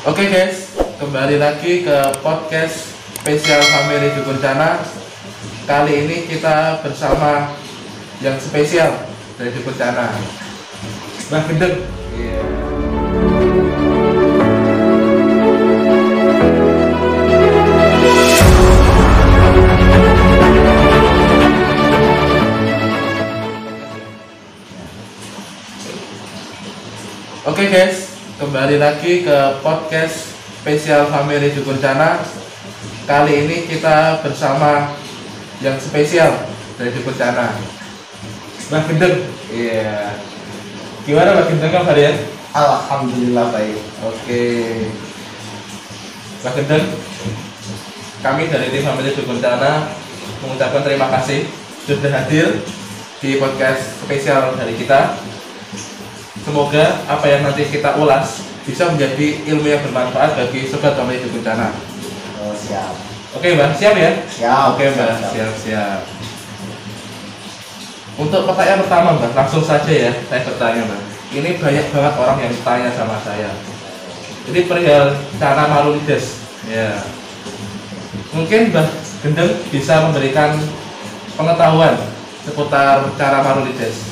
Oke guys, kembali lagi ke podcast spesial Family Dukuncana. Kali ini kita bersama yang spesial dari Dukuncana, Mbah Gendeng. Oke guys, kembali lagi ke podcast spesial Family Dukuncana. Kali ini kita bersama yang spesial dari Dukuncana, Mbah Gendeng. Iya. Gimana Mbah Gendeng kabarnya? Alhamdulillah baik. Oke. Mbah Gendeng, kami dari tim Family Dukuncana mengucapkan terima kasih sudah hadir di podcast spesial dari kita. Semoga apa yang nanti kita ulas bisa menjadi ilmu yang bermanfaat bagi sobat Family Dukuncana. Oh, siap. Oke Mbak, siap ya? Siap. Oke Mbak, siap. Untuk pertanyaan pertama Mbak, langsung saja ya saya bertanya Mbak. Ini banyak banget orang yang tanya sama saya. Ini perihal cara marulides. Ya. Mungkin Mbak Gendeng bisa memberikan pengetahuan seputar cara marulides.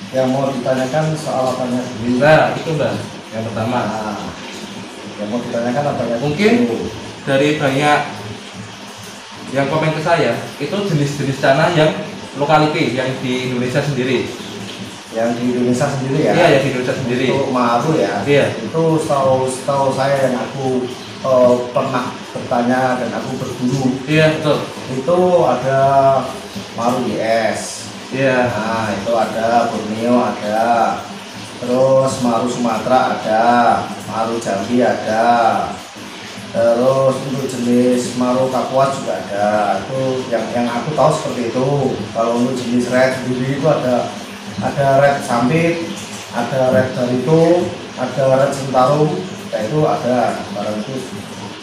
Yang mau ditanyakan soal apanya sendiri? Nah, itu Mbak, yang pertama. Nah, yang mau ditanyakan apanya? Mungkin dari banyak yang komen ke saya, itu jenis-jenis tanah yang lokality, yang di Indonesia sendiri. Yang di Indonesia sendiri ya? Iya, yang di Indonesia sendiri. Itu maru ya? Iya. Itu setahu saya yang aku pernah bertanya dan aku berburu. Iya, betul. Itu ada maru IS. Iya. Nah, itu ada Borneo ada. Terus maru Sumatera ada, maru Jambi ada. Terus untuk jenis maru Kapuas juga ada. Itu yang aku tahu seperti itu. Kalau untuk jenis red sendiri itu ada red Sampit, ada red Barito, ada red Sentarum. Ya itu ada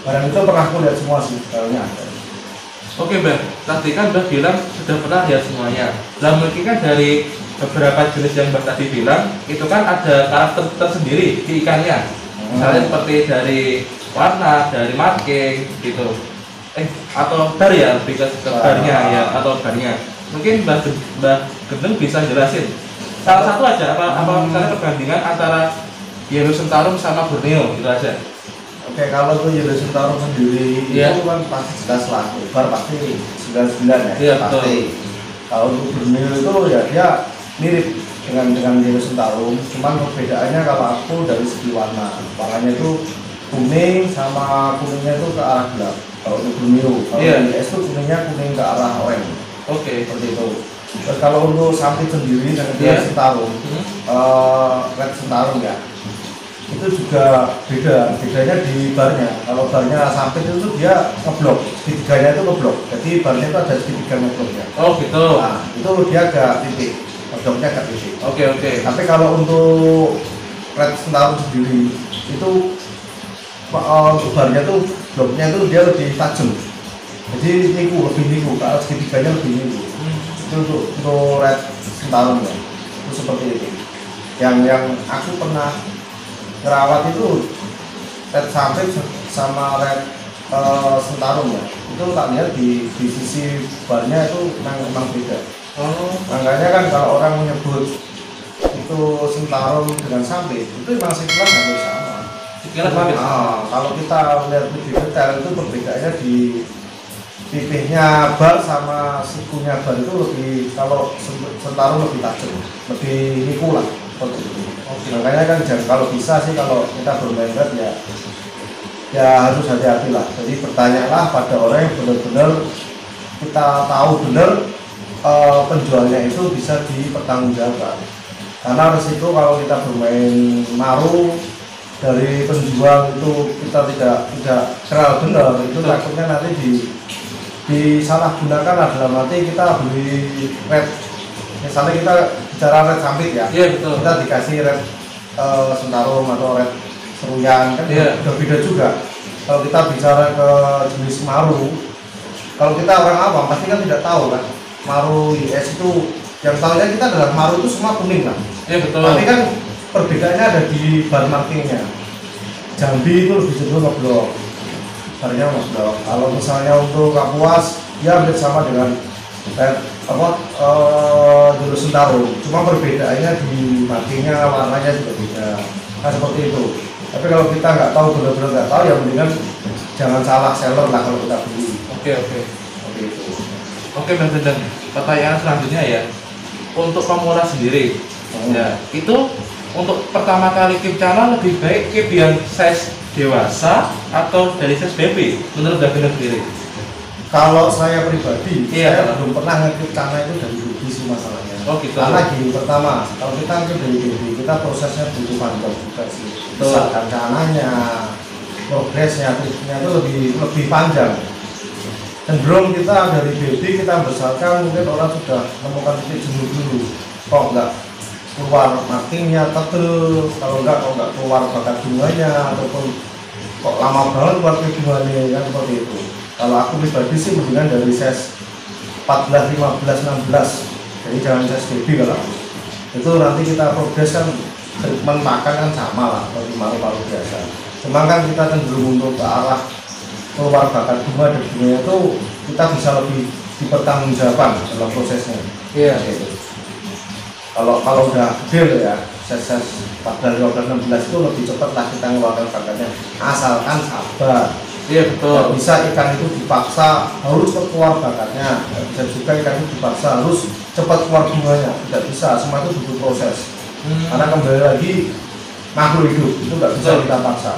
barang itu pernah aku lihat semua sih, barangnya ada. Oke Mbak, tadi kan Mbak bilang sudah pernah lihat semuanya. Nah mungkin kan dari beberapa jenis yang Mbak tadi bilang, itu kan ada karakter tersendiri di ikannya. Misalnya seperti dari warna, dari marking gitu. Atau bar ya, lebih ke barnya ya, atau barnya. Mungkin Mbak Gendeng bisa jelasin salah satu aja apa misalnya perbandingan antara Yellow Sentarum sama Borneo gitu aja. Oke, kalau tuh Yellow Sentarum sendiri itu kan pasti jelas lah, bar pasti 99 ya, iya, pasti. betul. Kalau untuk Borneo itu ya dia mirip dengan Yellow Sentarum, cuman perbedaannya kalau aku dari segi warnanya itu kuning sama kuningnya itu ke arah gelap. Kalau untuk Borneo, kalau IS itu kuningnya kuning ke arah oranye. Oke, seperti itu. Terus kalau untuk Sampit sendiri dengan Yellow Sentarum, red Sentarum ya, itu juga bedanya di barnya. Kalau barnya Sampit itu dia ngeblok, segitiganya itu ngeblok, jadi barnya itu ada segitiga ngebloknya. Oh gitu. Nah, itu dia agak titik, ngebloknya agak titik. Oke. Tapi kalau untuk red Sentarum sendiri itu untuk barnya tuh bloknya itu dia lebih tajam, jadi lebih niku, kalau segitiganya lebih niku. Itu untuk red Sentarum ya, itu seperti itu. Yang aku pernah ngerawat itu red Sampit sama red Sentarum ya, itu tak lihat di sisi barnya itu memang beda. Makanya kan kalau orang menyebut itu Sentarum dengan Sampit itu memang sekilas hampir sama. Kalau kita lihat lebih detail itu perbedaannya di pipihnya bar sama sikunya bar itu lebih, kalau Sentarum lebih tajam, lebih niku lah seperti itu. Makanya kan kalau bisa sih kalau kita bermain red ya harus hati-hati lah. Jadi bertanyalah pada orang yang benar-benar kita tahu benar penjualnya itu bisa dipertanggungjawabkan. Karena resiko kalau kita bermain maru dari penjual itu kita tidak kenal benar, itu takutnya nanti disalahgunakan dalam arti kita beli red, misalnya kita bicara red Sampit ya, betul. Kita dikasih red Sentarum atau red Seruyan kan udah beda juga. Kalau kita bicara ke jenis maru, kalau kita orang awam pasti kan tidak tahu kan maru IS itu, yang tahunya kita adalah maru itu semua kuning kan. Iya betul. Tapi kan perbedaannya ada di bar markingnya. Jambi itu lebih cenderung ngeblok, sebenarnya ngeblok. Kalau misalnya untuk Kapuas ya hampir sama dengan jalur Sentarung, cuma perbedaannya di matinya, warnanya juga beda. Nah seperti itu. Tapi kalau kita nggak tahu, benar-benar nggak tahu, ya mendingan jangan salah seller lah kalau kita beli. Oke. Seperti itu. Oke Bang Dedeng, pertanyaan selanjutnya ya, untuk pemula sendiri, ya itu untuk pertama kali keep channel lebih baik keep yang size dewasa atau dari size baby menurut Bang Dedeng sendiri? Kalau saya pribadi, Iya. saya belum pernah ngekip tanah itu dari baby sih masalahnya. Oh gitu. Karena gini, pertama, kalau kita ngekip dari baby, kita prosesnya butuh panjang juga sih. Misalkan cananya, progresnya, triknya itu lebih panjang. Cenderung kita dari baby kita besarkan, mungkin orang sudah menemukan titik jenuh dulu. Kok nggak keluar matinya tebel, kalau nggak keluar bakat bunganya, ataupun kok lama banget keluar ke bunganya, kan seperti itu. Kalau aku pribadi sih mendingan dari size 14, 15, 16, jadi jangan size baby. Kalau itu nanti kita progres kan, treatment makan kan sama lah seperti paru-paru biasa, cuma kan kita cenderung untuk ke arah keluar bakat bunga dan bunganya itu kita bisa lebih dipertanggungjawabkan dalam prosesnya. Iya. Gitu. Kalau udah gede ya, size 14, 15, 16 itu lebih cepat lah kita ngeluarkan bakatnya, asalkan sabar. Iya betul. Nggak bisa ikan itu dipaksa harus keluar bakatnya, nggak bisa juga ikan itu dipaksa harus cepat keluar bunganya, tidak bisa, semua itu butuh proses. Karena kembali lagi makhluk hidup itu nggak bisa kita paksa.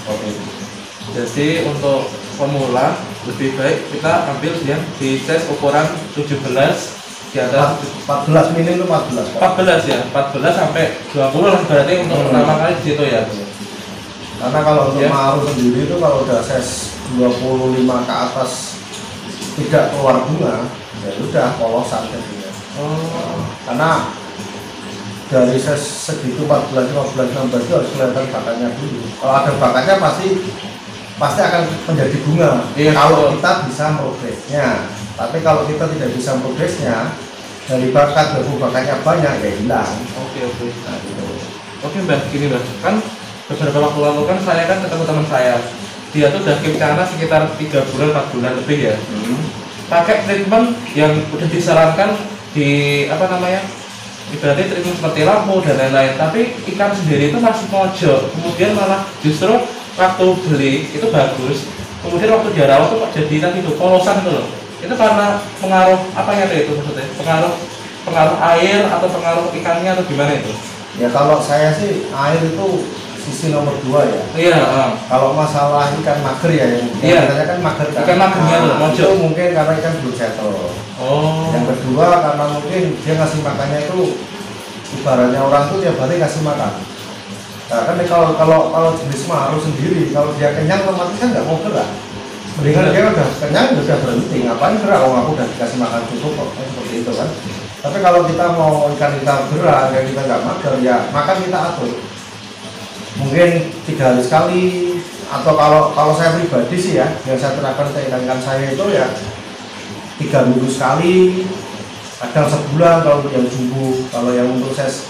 Oke. Jadi untuk pemula lebih baik kita ambil yang di size ukuran 17 di atas 14 minim itu 14. 14 ya, 14 sampai 20 lah berarti untuk pertama kali di situ ya. Karena kalau untuk Ya. maru sendiri itu kalau udah size 25 ke atas tidak keluar bunga, ya udah polosan jadinya. Karena dari size segitu 14, 15, 16 itu harus kelihatan bakatnya dulu. Kalau ada bakatnya pasti akan menjadi bunga. Iya, Kalau betul. kita bisa progresnya. Tapi kalau kita tidak bisa progresnya, dari bakat bakatnya banyak ya hilang. Oke. Nah, gitu. Oke Mbak, gini Mbak, kan beberapa waktu lalu kan saya kan ketemu teman saya, dia tuh udah keep channel sekitar 3 bulan 4 bulan lebih ya, pakai treatment yang udah disarankan di apa namanya, ibaratnya treatment seperti lampu dan lain-lain, tapi ikan sendiri itu masih mojok, kemudian malah justru waktu beli itu bagus, kemudian waktu dia rawat tuh kok jadi tadi itu polosan itu loh, itu karena pengaruh apanya tuh itu maksudnya, pengaruh air atau pengaruh ikannya atau gimana itu? Ya kalau saya sih air itu sisi nomor 2 ya. Iya. Kalau masalah ikan mager ya, yang Iya. katanya kan mager kan. Ikan magernya tuh, mojok. itu mungkin karena ikan belum settle. Oh. Yang kedua karena mungkin dia ngasih makannya itu ibaratnya orang tuh tiap hari ngasih makan. Nah kan kalau jenis maru sendiri, kalau dia kenyang otomatis kan nggak mau gerak. Mendingan dia udah kenyang udah berhenti, ngapain gerak? Kalau aku udah dikasih makan cukup kok, seperti itu kan. Tapi kalau kita mau ikan kita gerak, ya kita nggak mager, ya makan kita atur. Mungkin 3 hari sekali, atau kalau saya pribadi sih ya, yang saya terapkan ke ikan saya itu ya 3 minggu sekali, kadang sebulan kalau untuk yang jumbo. Kalau yang untuk size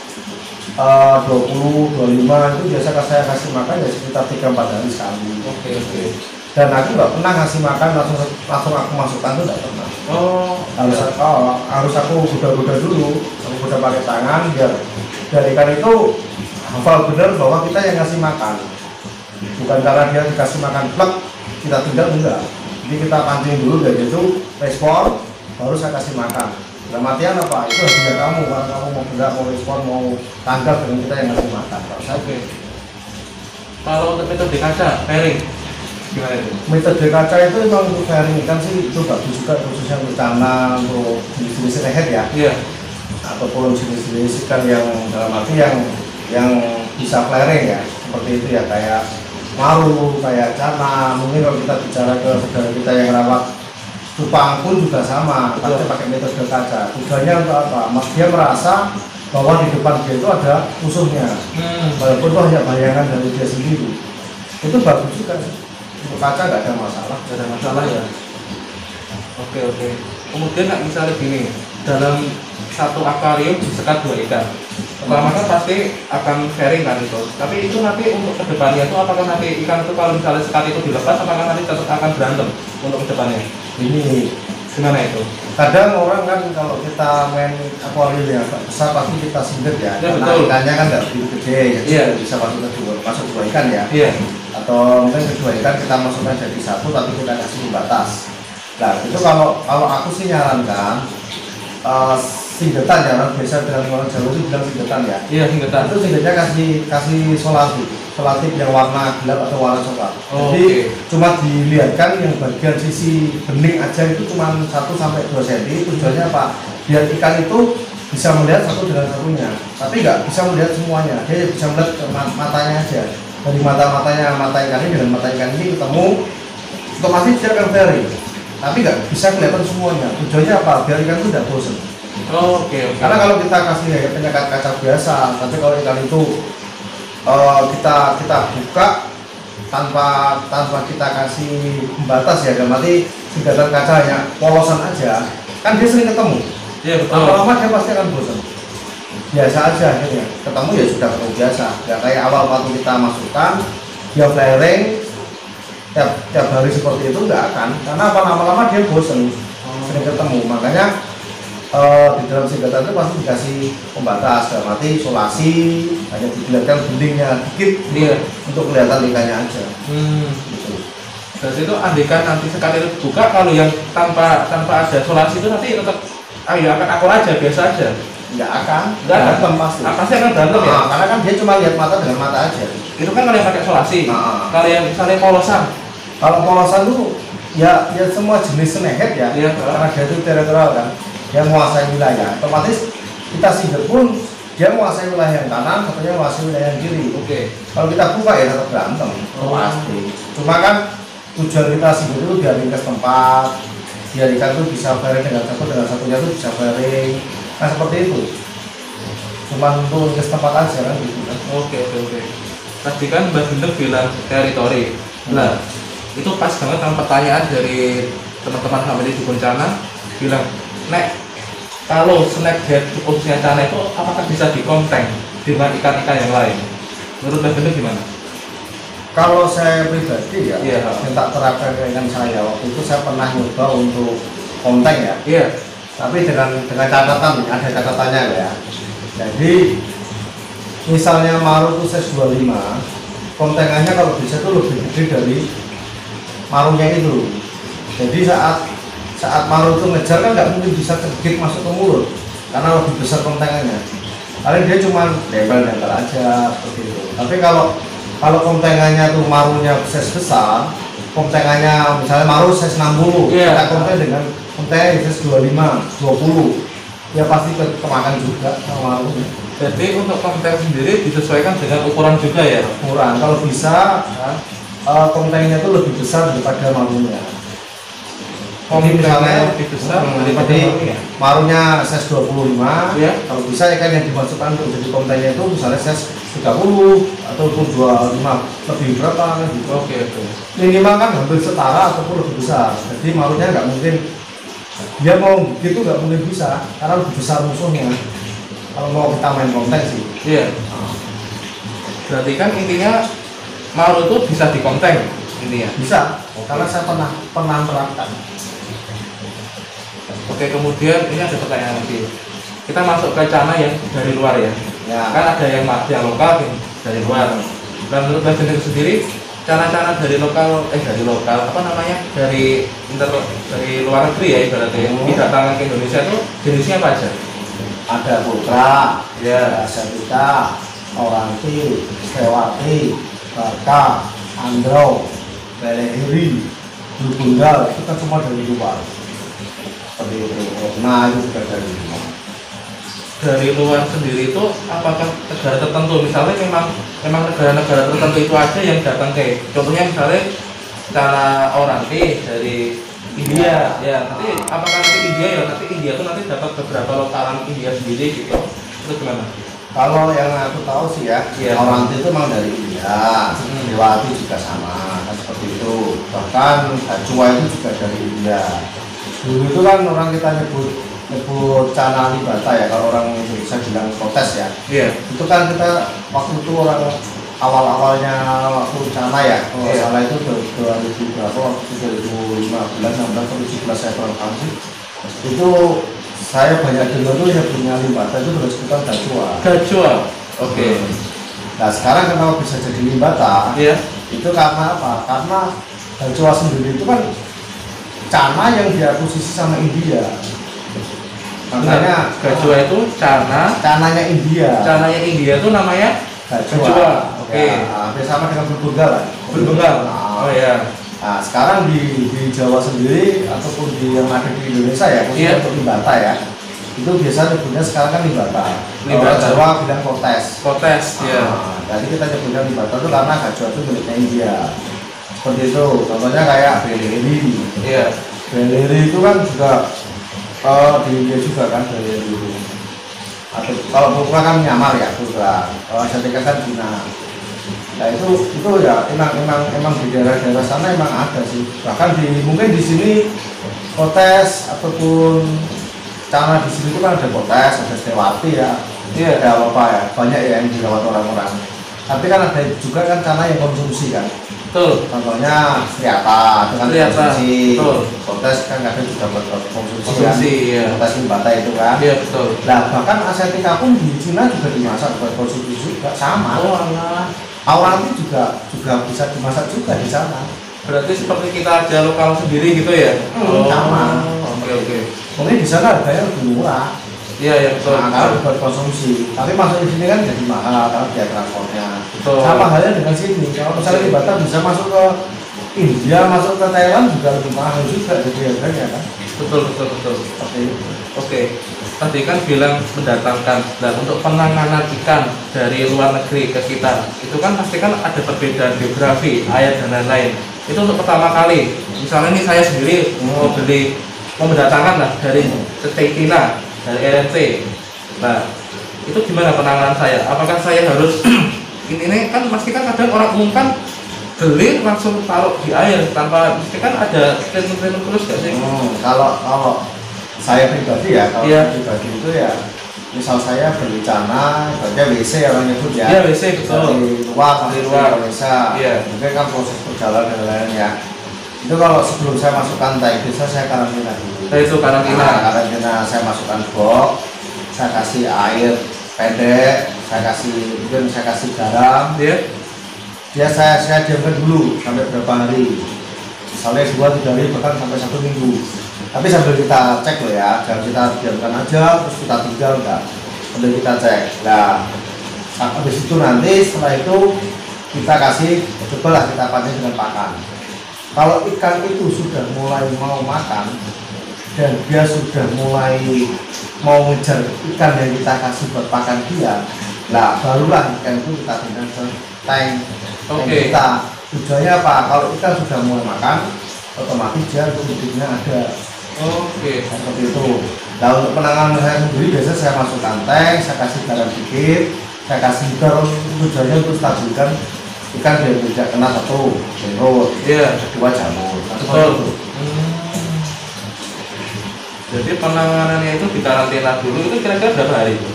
20, 25 itu biasa saya kasih makan ya sekitar 3-4 hari sekali. Oke. Dan aku nggak pernah ngasih makan langsung aku masukkan tuh nggak pernah. Harus aku goda-goda dulu, aku goda pakai tangan biar dari ikan itu hafal benar bahwa kita yang ngasih makan, bukan karena dia dikasih makan plek kita tinggal, enggak. Jadi kita pancing dulu dari itu respon, baru saya kasih makan. Dalam artian apa? Itu hadiah kamu, kalau kamu mau gerak, mau respon, mau tanggap dengan kita yang ngasih makan. Oke. Kalau untuk metode kaca pairing gimana itu? Metode kaca itu memang untuk pairing ikan sih itu bagus juga, khususnya untuk cana, untuk jenis-jenis rehet ya. Iya. Ataupun jenis-jenis ikan yang dalam arti yang bisa flaring ya, seperti itu ya, kayak maru, kayak cana. Mungkin kalau kita bicara ke saudara kita yang rawat cupang pun juga sama, pasti pakai metode kaca. Tujuannya untuk apa? Dia merasa bahwa di depan dia itu ada musuhnya, walaupun itu hanya bayangan dari dia sendiri. Itu bagus juga sih. Untuk kaca nggak ada masalah. Nggak ada masalah ya. Oke. Kemudian nggak misalnya gini, dalam satu akuarium disekat 2 ikan. pertama kan pasti akan sharing kan itu. Tapi itu nanti untuk kedepannya itu apakah nanti ikan itu kalau misalnya sekat itu dilepas, apakah nanti tetap akan berantem untuk kedepannya? Ini Gimana itu? kadang orang kan kalau kita main akuarium yang besar pasti kita sindir ya, Ya, karena betul. ikannya kan nggak begitu gede, jadi Iya. bisa masuk dua ikan ya, Iya. atau mungkin kedua ikan kita masukkan jadi satu tapi kita kasih pembatas. Nah itu kalau aku sih nyarankan singgetan ya, orang biasa dengan orang Jawa itu bilang singgetan ya. Iya, singkatan. Itu singgetnya kasih solatif yang warna gelap atau warna coklat. Oh, Jadi oke. cuma dilihatkan yang bagian sisi bening aja itu cuma 1 sampai 2 cm. Tujuannya apa? Biar ikan itu bisa melihat satu dengan satunya, tapi nggak bisa melihat semuanya. Dia bisa melihat matanya aja. Dari mata ikan ini dengan mata ikan ini ketemu, otomatis dia akan varying. Tapi nggak bisa kelihatan semuanya. Tujuannya apa? Biar ikan itu tidak bosan. Oh, oke. Karena kalau kita kasih penyekat kaca biasa, tapi kalau ikan itu kita buka tanpa kita kasih pembatas ya, dalam arti singkatan kacanya polosan aja, kan dia sering ketemu. Iya, betul. Lama-lama dia pasti akan bosan. Biasa aja akhirnya ketemu ya sudah ketemu biasa. Ya kayak awal waktu kita masukkan dia flaring tiap hari seperti itu nggak akan, karena apa, lama-lama dia bosan sering ketemu. Makanya di dalam singkatan itu pasti dikasih pembatas, dalam arti isolasi, hanya dilihatkan beningnya dikit Iya. untuk kelihatan ikannya aja. Gitu. Berarti itu andikan nanti sekali itu buka, kalau yang tanpa ada solasi itu nanti tetap akan akur aja, biasa aja. Nggak akan Berantem pasti. Pasti akan berantem ya. Karena kan dia cuma lihat mata dengan mata aja. Itu kan kalau yang pakai solasi. Nah. Kalau yang misalnya polosan, Kalau polosan itu ya semua jenis snakehead ya, Iya. karena dia itu teritorial kan, dia menguasai wilayah. Otomatis kita single pun dia menguasai wilayah yang kanan, katanya menguasai wilayah yang kiri. oke. Kalau kita buka ya tetap berantem, pasti. Cuma kan tujuan kita single itu biar ringkas tempat, biar ikan itu bisa varying dengan satunya itu bisa varying. Nah seperti itu. Cuma untuk ringkas tempat aja kan gitu kan. Oke. Tadi kan Mbak Gendeng bilang teritori. Nah, itu pas banget sama pertanyaan dari teman-teman kami di Bencana bilang, Nek, kalau snakehead khususnya Cana itu apakah bisa dikonteng dengan ikan-ikan yang lain? Menurut Mbak Gendeng gimana? Kalau saya pribadi ya, Iya. yang tak terapkan dengan saya waktu itu saya pernah nyoba untuk konten ya, Iya. tapi dengan catatan, ada catatannya ya. Jadi misalnya maru itu size 25, kontengannya kalau bisa itu lebih gede dari marunya itu. Jadi saat maru itu ngejar kan nggak mungkin bisa cegit masuk ke mulut karena lebih besar kontengannya. Paling dia cuma nempel aja seperti itu. Tapi kalau kontengannya tuh marunya size besar, kontengannya misalnya maru size 60, Iya. kita konten dengan kontengan size 25, 20, ya pasti kemakan juga sama marunya. Jadi untuk konten sendiri disesuaikan dengan ukuran juga ya? Ukuran kalau bisa kontennya itu lebih besar daripada marunya. Jadi Kontennya lebih besar daripada jadi marunya? marunya size 25, Iya. kalau bisa ikan yang dimasukkan untuk jadi kontennya itu misalnya size 30 ataupun 25, lebih berapa gitu. Oke. Minimal kan hampir setara ataupun lebih besar. Jadi marunya nggak mungkin, dia mau gitu nggak mungkin bisa karena lebih besar musuhnya. Kalau mau kita main konten sih. Iya. Berarti kan intinya maru itu bisa dikonteng intinya. Bisa, karena saya pernah terapkan. Oke, kemudian ini ada pertanyaan lagi. Kita masuk ke Cana yang dari luar ya. Ya. Kan ada yang lokal, yang dari luar. Dan menurut Mbak Gendeng sendiri, Cana-cana dari lokal apa namanya, dari luar negeri ya ibaratnya, yang didatangkan ke Indonesia itu jenisnya apa aja? Ada putra, Ya. Savita, Oranti, Stewati, Barka, Andro, Belehiri, Bulbundal, itu kan semua dari luar. Seperti itu. Nah itu juga dari luar. Dari luar sendiri itu apakah negara tertentu, misalnya memang negara-negara tertentu itu aja yang datang ke, contohnya misalnya cara Oranti dari India ya, nanti apakah nanti India ya, nanti India itu nanti dapat beberapa lokalan India sendiri gitu, itu gimana? Kalau yang aku tahu sih ya, Iya. Oranti itu memang dari India, Dewati juga sama, kan seperti itu. Bahkan Hajua itu juga dari India. Dulu itu kan orang kita nyebut nyebut cana libata ya, kalau orang Indonesia bilang protes ya. Iya. Itu kan kita waktu itu orang awal-awalnya waktu cana ya, kalau salah itu 2000 berapa, waktu 2015, 16, 17 saya kurang paham sih. Itu saya banyak dengar tuh yang punya limbata itu bersekutan gajua. Gajua. Oke. Nah sekarang kenapa bisa jadi limbata? Iya. Itu karena apa? Karena gajua sendiri itu kan cana yang diakuisisi sama India. Makanya gajua itu cananya India. Cananya India itu namanya gajua. Oke. Ya, hampir sama dengan berbenggal kan? Berbenggal. Oh ya. Nah sekarang di Jawa sendiri ataupun di yang ada di Indonesia ya, khususnya untuk limbata ya, itu biasa nyebutnya sekarang kan limbata. Kalau Jawa bilang kotes. Kotes, ya. Jadi kita nyebutnya limbata itu karena gajua itu miliknya India. Seperti itu. Contohnya kayak beleri. Iya. Beleri itu kan juga di India juga kan beleri itu. Atau kalau purpura kan Myanmar ya purpura. Kalau Asiatica kan Cina. Nah itu ya emang di daerah-daerah sana emang ada sih. Bahkan mungkin di sini kotes ataupun cana di sini itu kan ada kotes, ada stewati ya. Iya, ada apa ya, banyak ya yang dirawat orang-orang. Tapi kan ada juga kan cana yang konsumsi kan. Betul. Contohnya striata dengan konsumsi. Betul. Kotes kan kadang juga buat konsumsi kan. Iya. Kotes limbata itu kan. Iya betul. Nah bahkan Asiatica pun di Cina juga dimasak buat konsumsi juga sama. Oh alah. Aurang itu juga bisa dimasak juga di sana. Berarti seperti kita aja lokal sendiri gitu ya? Sama. Oke. Mungkin di sana harganya lebih murah. Iya ya betul. Nah, kalau buat konsumsi. Tapi masuk di sini kan jadi mahal karena biaya transportnya. Betul. Sama halnya dengan sini. Kalau misalnya di Batam bisa masuk ke India, masuk ke Thailand juga lebih mahal juga jadi harganya kan. Betul. Oke. Tadi kan bilang mendatangkan. Nah untuk penanganan ikan dari luar negeri ke kita, itu kan pasti kan ada perbedaan geografi, air dan lain-lain. Itu untuk pertama kali. Misalnya ini saya sendiri mau mendatangkan lah dari Tetina, dari RNC. Nah itu gimana penanganan saya? Apakah saya harus ini kan pasti kan kadang orang umum kan beli langsung taruh di air tanpa mesti kan ada treatment terus gak sih? Kalau saya pribadi ya, kalau pribadi itu ya misal saya beli cana, berarti WC orang nyebut ya. Iya WC betul. Dari luar Indonesia. Iya. Mungkin kan proses perjalanan dan lain-lain ya. Itu kalau sebelum saya masukkan tank, biasa saya karantina dulu. Nah, itu karantina. Karantina saya masukkan box, saya kasih air pendek, mungkin saya kasih garam. Dia saya diamkan dulu sampai berapa hari. Misalnya 2-3 hari bahkan sampai 1 minggu. Tapi sambil kita cek loh ya, jangan kita diamkan aja terus kita tinggal enggak. Sambil kita cek. Nah, habis itu nanti setelah itu kita kasih, cobalah kita pancing dengan pakan. Kalau ikan itu sudah mulai mau makan dan dia sudah mulai mau ngejar ikan yang kita kasih buat pakan dia, nah barulah ikan itu kita pindahkan ke tank kita. Tujuannya apa? Kalau ikan sudah mulai makan, otomatis dia hidupnya ada. Seperti itu. Nah untuk penanganan saya sendiri biasanya saya masukkan tank, saya kasih garam dikit, saya kasih terus, tujuannya untuk stabilkan ikan biar tidak kena satu jerut, kedua jamur. Jadi penanganannya itu di karantina dulu itu kira-kira berapa hari itu?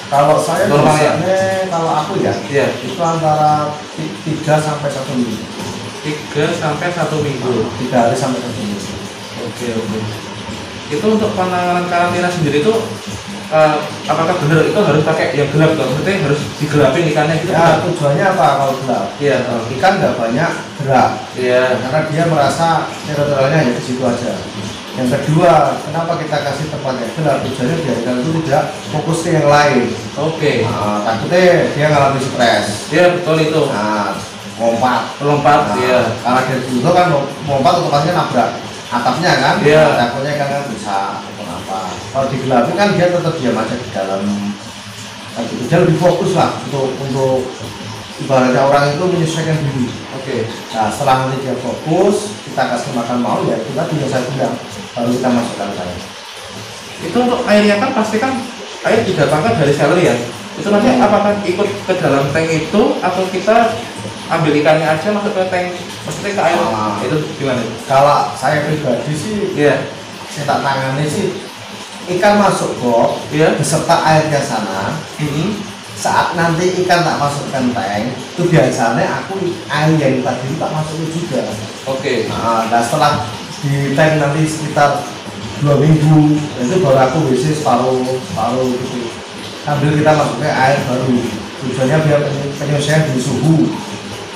Kalau saya biasanya, kalau aku ya, itu antara 3 sampai 1 minggu. 3 sampai 1 minggu. 3 hari sampai 1 minggu. Oke. Itu untuk penanganan karantina sendiri itu apakah benar itu harus pakai yang gelap dong? Maksudnya harus digelapin ikannya gitu? Ya tujuannya apa kalau gelap? Ikan nggak banyak gerak. Karena dia merasa teritorialnya hanya di situ aja. Yang kedua, kenapa kita kasih tempat yang gelap? Tujuannya biar ikan itu tidak fokus ke yang lain. Takutnya dia ngalami stres. Betul itu. Melompat. Karena dari dulu kan melompat otomatis nabrak atapnya kan. Takutnya kan bisa apa. Kalau digelapin kan dia tetap diam aja di dalam. Dia lebih fokus lah untuk ibaratnya orang itu menyesuaikan diri. Nah setelah nanti dia fokus, kita kasih makan mau ya kita tinggal saya bilang baru kita masukkan air. Itu untuk airnya kan pasti kan air didatangkan dari seller ya. Itu nanti apakah ikut ke dalam tank itu atau kita ambil ikannya aja masuk ke tank, maksudnya ke air? Itu gimana? Kalau saya pribadi sih, saya tak tangani sih ikan masuk box Iya. beserta airnya sana. Saat nanti ikan tak masukkan tank, itu biasanya aku air yang tadi itu tak masukin juga. Oke. Nah, setelah di tank nanti sekitar 2 minggu, itu baru aku WC separuh gitu. Sambil kita masuknya air baru. Tujuannya biar penyelesaian di suhu,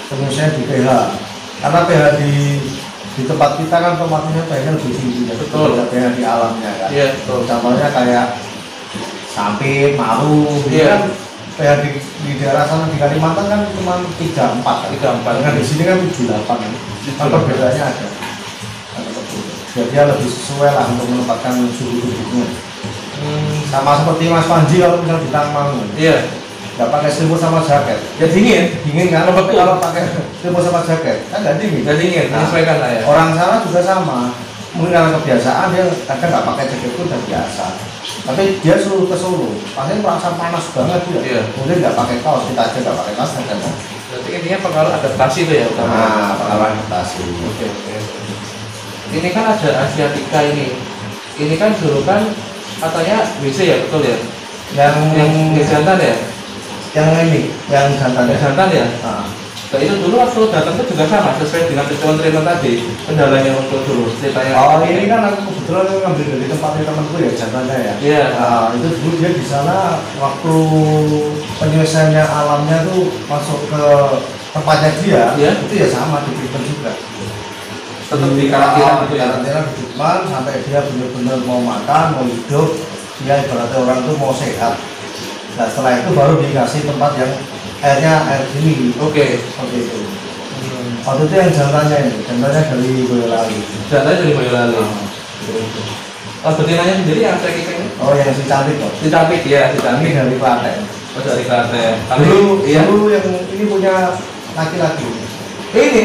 penyelesaian di pH. Karena pH di tempat kita kan otomatisnya pH-nya lebih tinggi ya. Betul. pH di alamnya kan. Iya, betul. Contohnya kayak Sampit, Maru, Iya. kan pH di daerah sana di Kalimantan kan cuma 3,4 kan. 3,4. Dengan di sini kan 7,8 kan. Kan perbedaannya ada. Jadi dia lebih sesuai lah untuk menempatkan suhu tubuhnya. Sama seperti Mas Panji kalau misalnya di Tangmang, Iya. nggak pakai selimut sama jaket, Ya dingin. dingin kan? Tapi kalau pakai selimut sama jaket kan nggak dingin. Ya dingin. Nah, Menyesuaikan lah ya. orang sana juga sama. Mungkin karena kebiasaan dia kadang nggak pakai jaket itu udah biasa. Tapi dia suruh ke Solo, pasti merasa panas banget dia. Iya. Kemudian nggak pakai kaos, kita aja nggak pakai kaos kan? Berarti intinya pengaruh adaptasi itu ya utama. Nah, pengalaman adaptasi. Oke. Ini kan ada Asiatica ini. Ini kan dulu kan katanya WC ya, betul ya? Yang jantan ya? Yang ini, yang jantan. Yang jantan ya? Nah, Nah, itu dulu waktu datang itu juga sama sesuai dengan treatment tadi, kendalanya untuk dulu ceritanya. oh ini kan aku kebetulan ngambil dari tempatnya temanku ya jantannya ya. Iya. Nah, itu dulu dia di sana waktu penyelesaiannya alamnya tuh masuk ke tempatnya dia, Iya. itu ya sama di treatment juga. Tetap di karantina gitu ya? Karantina di treatment sampai dia benar-benar mau makan, mau hidup, dia ibaratnya orang tuh mau sehat. Nah setelah itu baru dikasih tempat yang airnya air dingin. Oke. Seperti itu. Waktu itu yang jantannya dari Boyolali. Jantannya dari Boyolali. Oh, betinanya sendiri yang saya ini? Oh yang si cantik kok. Si Cantik ya, si Ini Cantik. dari Klaten. Oh, dari Klaten. Dulu, Iya. dulu yang ini punya laki-laki. Ini.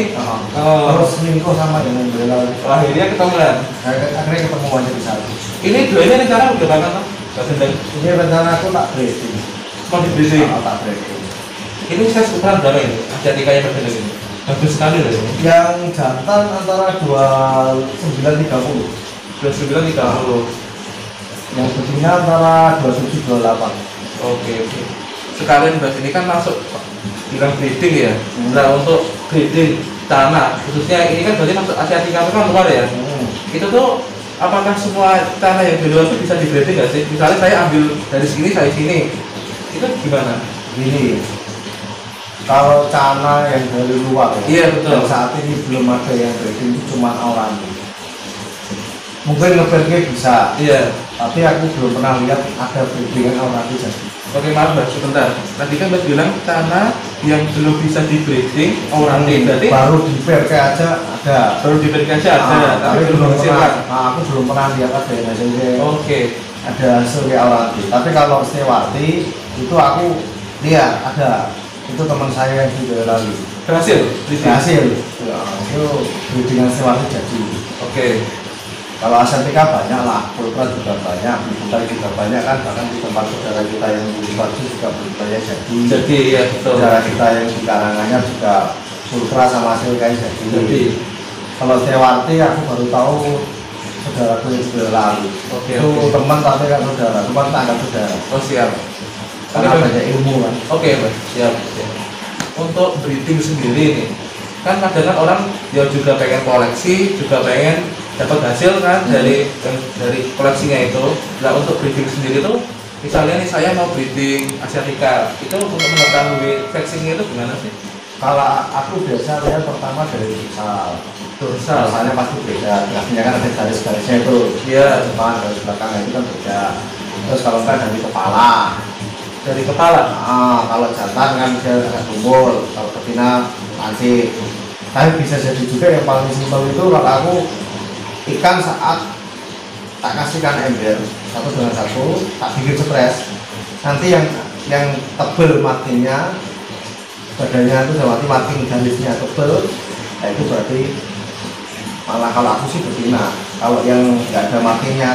Oh. Terus selingkuh sama yang Boyolali. Wah, akhirnya ketemu kan? Akhirnya ketemu aja di sana. Ini dua ini rencana udah banget kan? Gak gendeng. Ini rencana aku tak breeding. Mau di breeding. Tak breeding. Ini saya ukuran berapa ini? Asiatica yang berbeda ini. Bagus sekali loh ini. Yang jantan antara 29-30. 29-30. Yang betina antara 27-28. Oke. Sekalian bahas ini kan masuk bilang breeding ya. Nah untuk breeding tanah khususnya ini kan berarti masuk Asiatica itu kan luar ya. Itu tuh apakah semua tanah yang di luar itu bisa di breeding nggak sih? Misalnya saya ambil dari sini saya sini, itu gimana? Gini, kalau cana yang dari luar ya, Iya, betul. yang saat ini belum ada yang breeding itu cuma Aurani. Mungkin nge-breeding bisa, Iya. tapi aku belum pernah lihat ada breedingan Aurani jadi. Oke maaf mbak, sebentar. Tadi kan mbak bilang tanah yang belum bisa di breeding orang berarti baru di PRK aja ada. baru di breeding aja ada, tapi belum hasilkan. aku belum pernah lihat ada yang hasilnya. Oke. Ada hasil kayak Aurani. Tapi kalau Setiawati itu aku lihat ada. Itu teman saya yang di Boyolali. Berhasil? Hasil. Ya, itu breedingan Setiawati jadi. Oke. Kalau Asiatica banyak lah, Pulpra juga banyak, Bukai juga banyak kan, bahkan di tempat saudara kita yang di Batu juga Pulpranya jadi. Jadi ya betul. Saudara kita yang di Karanganyar juga Pulpra sama Asiatica jadi. Kalau Setiawati aku baru tahu saudaraku yang di Boyolali. Oke, Itu oke. teman tapi kan saudara, teman tak anggap saudara. Oh siap. Karena Oke, banyak ilmu kan. Oke mbak, siap. Untuk breeding sendiri nih, kan kadang kan orang ya juga pengen koleksi, juga pengen dapat hasil kan dari koleksinya itu. Nah untuk breeding sendiri tuh, misalnya nih saya mau breeding Asiatica, itu untuk mengetahui vaccine itu gimana sih? Kalau aku biasa lihat pertama dari dorsal, Dorsal. pasti beda. Biasanya kan ada garis-garisnya itu. Iya. Depan, garis belakang itu kan beda. Terus kalau enggak dari kepala. Dari kepala. Kalau jantan kan dia agak tumpul, kalau betina lancip. Tapi bisa jadi juga yang paling simpel itu kalau aku ikan saat tak kasihkan ember satu dengan satu, tak bikin stres. Nanti yang tebel matinya badannya itu berarti makin garisnya tebel, nah itu berarti malah kalau aku sih betina. Kalau yang nggak ada matinya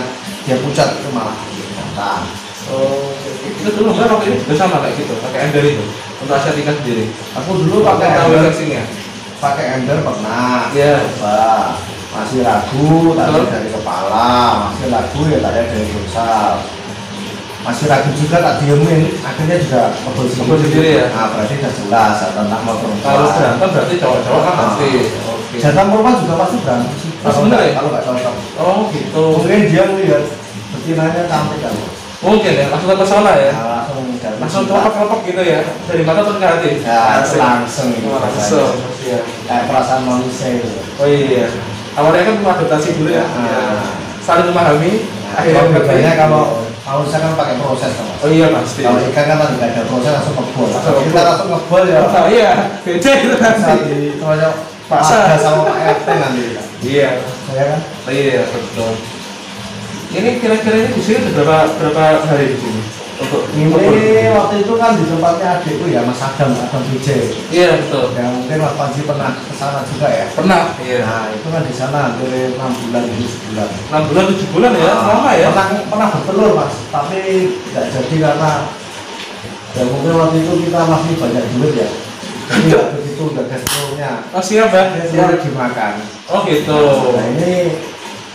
dia pucat itu malah jantan. Oh, itu dulu mbak waktu itu juga sama kayak gitu, pakai ember itu untuk Asiatica sendiri. Aku dulu Pakai pakai tahu ember, vaksinnya. pakai ember pernah, Iya. coba. masih ragu, tak lihat dari kepala, masih ragu ya tak lihat dari dorsal, masih ragu juga tak diemin, akhirnya juga Ngobrol sendiri ya? Nah, berarti sudah jelas tentang mau perempuan. Kalau berantem berarti cowok-cowok kan pasti. Oke. Jantan perempuan juga pasti berantem sih. Kalau nggak cocok. Oh gitu. Mungkin dia melihat betinanya cantik kan. Mungkin ya, langsung terpesona ya. Nah, Langsung kelopak-kelopak gitu ya. Dari mata turun ke hati. Ya, Asik. langsung gitu. Langsung. Iya. Kayak perasaan manusia itu. Oh iya. Awalnya kan adaptasi dulu ya. Saling memahami. Akhirnya bedanya kalau manusia kan pakai proses kan. Oh iya pasti. Kalau ikan kan nggak ada proses langsung ngebol. Kalau kita langsung ngebol ya. Oh iya. Beda itu nanti. Saat di terusnya Pak Ada sama Pak RT nanti. Iya. Saya kan. Oh iya betul. Ini kira-kira ini di sini berapa hari di sini? Untuk Ini waktu itu kan di tempatnya adikku ya Mas Adam DJ. Iya betul. Yang mungkin Mas Panji pernah ke sana juga ya. Pernah. Iya. Nah itu kan di sana hampir 6 bulan ini sebulan. 6 bulan 7 bulan ya, lama ya. Pernah bertelur Mas, tapi tidak jadi karena ya mungkin waktu itu kita masih banyak duit ya. Jadi nggak begitu udah gas telurnya. Oh siap ya. Telur dimakan. Oh gitu. Nah ini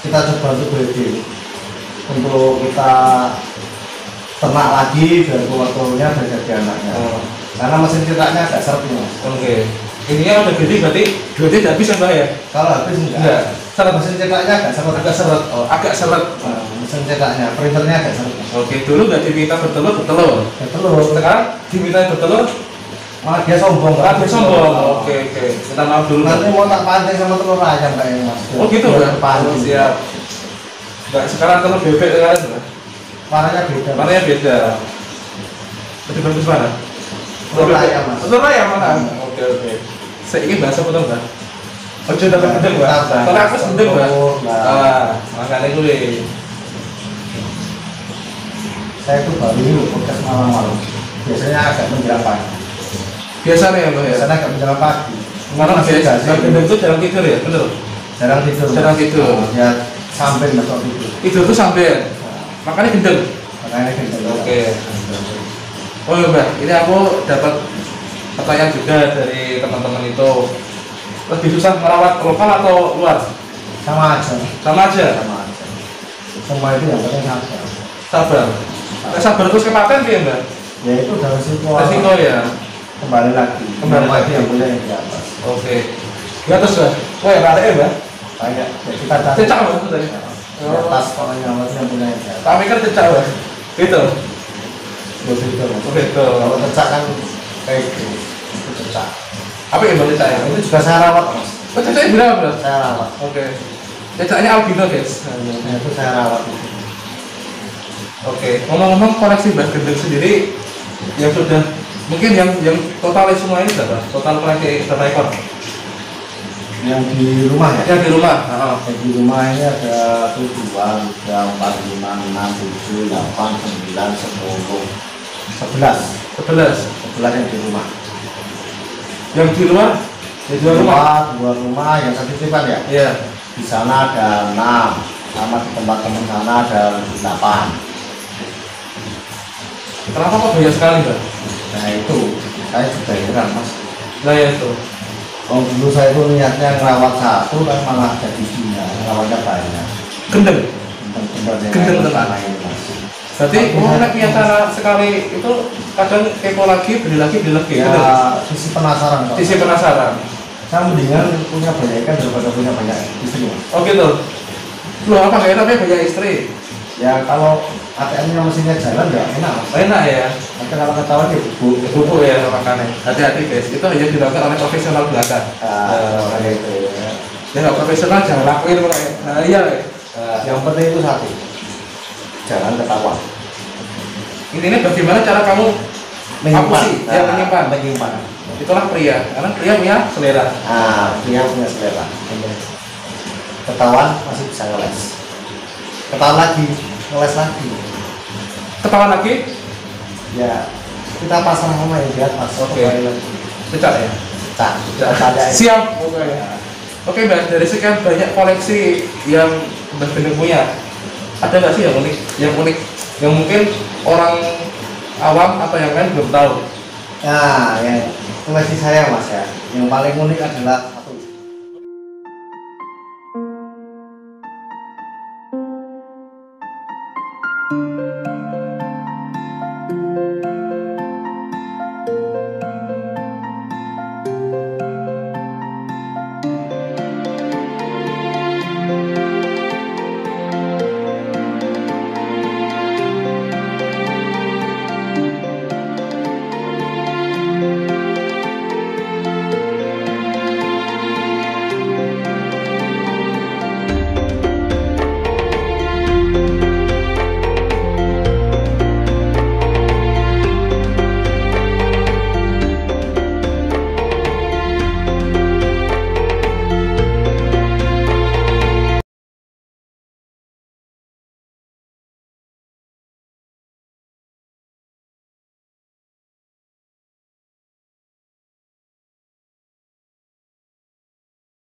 kita coba untuk breeding untuk kita ternak lagi dan telur-telurnya dan jadi anaknya. Oh. Karena mesin cetaknya agak seret nih Mas. Oke. Ininya udah gede berarti duitnya tidak habis ya Mbak ya? Kalau habis enggak. Seret. Mesin cetaknya agak seret. Agak seret. Oh, agak seret. Nah, mesin cetaknya, printernya agak seret. Oke, dulu nggak diminta bertelur. Ya, telur. Sekarang diminta bertelur. Malah dia sombong. Ah, dia sombong. Oke. Kita maaf dulu. Nanti mau tak pancing sama telur ayam kayaknya Mas. Oh gitu ya? Mbak? Oh, siap. Nggak, sekarang telur bebek kan? Warnanya beda. Warnanya beda. Lebih bagus mana? Telur ayam Mas. Telur ayam mana? Oke. Saya ingin bahasa apa Mbak? Ojo dapat gendeng Mbak. Kalau aku gendeng Mbak. Ah, makanya gue. Saya tuh baru ini podcast malam-malam. Biasanya agak menjelang pagi. Biasanya ya Mbak ya. Biasanya agak menjelang pagi. Karena biasa gendeng itu jarang tidur ya, bener? Jarang tidur. Jarang tidur. Ya sampai besok tidur. Tidur tuh sampai. Makanya gendeng. Makanya gendeng. Oke. Oh iya Mbak, ini aku dapat pertanyaan juga dari teman-teman itu. Lebih susah merawat lokal atau luar? Sama aja. Sama aja. Sama aja. Semua itu yang penting sabar. Sabar. Sabar terus ke paten ya Mbak? Ya itu udah resiko. Resiko ya. Kembali lagi. Kembali lagi. Yang punya yang di atas. Oke. Di atas Mbak? Wah ya ada ya Mbak? Banyak. Ya kita cari. Cecak Mbak itu tadi? Di atas pokoknya yang punya yang di atas. Kami kan cecak Mbak? Gitu? Begitu. Gitu. Kalau cecak kan kayak gitu. Itu cecak. Apa yang Mbak cecak ya? Itu juga saya rawat Mas. Oh cecaknya berapa Mbak? Saya rawat. Oke. Cecaknya albino guys. Nah, itu saya rawat. Oke. Ngomong-ngomong koleksi Mbak Gendeng sendiri yang sudah mungkin yang totalnya semua ini berapa? Total koleksi berapa ekor? Yang di rumah ya? Yang di rumah. Yang di rumah ini ada 7, 3, 4, 5, 6, 7, 8, 9, 10, 11 yang di rumah. Yang di luar? Yang di luar rumah? Dua rumah yang satu titipan ya? Iya. Di sana ada 6, sama di tempat teman sana ada 8. Kenapa kok banyak sekali Mbak? Nah itu, saya juga heran Mas. Nah ya itu. Oh dulu saya itu niatnya ngerawat satu, kan malah jadi 2, ngerawatnya banyak. Gendeng? Gendeng tanah ini Mas. Berarti nek biasa sekali itu kadang kepo lagi, beli lagi. Ya, sisi penasaran kok. Sisi penasaran. Saya mendingan punya banyak ikan daripada punya banyak istri Mas. Oh gitu. Loh apa nggak enaknya banyak istri? Ya kalau ATM-nya mesinnya jalan ya enak Mas. Enak ya. Nanti kalau ketahuan ya bubuk. Bubuk ya makannya. Hati-hati guys, itu hanya dilakukan oleh profesional belaka. Kayak itu ya. Ya nggak profesional jangan lakuin makanya. Nah iya. Yang penting itu satu, jangan ketahuan. Ini bagaimana cara kamu Menyimpan. menyimpan. Itulah pria, karena pria punya selera. Dia punya selera. Ketahuan masih bisa ngeles. Ketahuan lagi, ngeles lagi. Ketahuan lagi? Ya, kita pasang sama yang di atas. Oke. Cecak ya? Cecak. Siap. Oke Mbak, dari sekian banyak koleksi yang Mbak Gendeng punya, ada nggak sih yang unik, yang mungkin orang awam atau yang lain belum tahu? Nah, yang koleksi saya Mas ya, yang paling unik adalah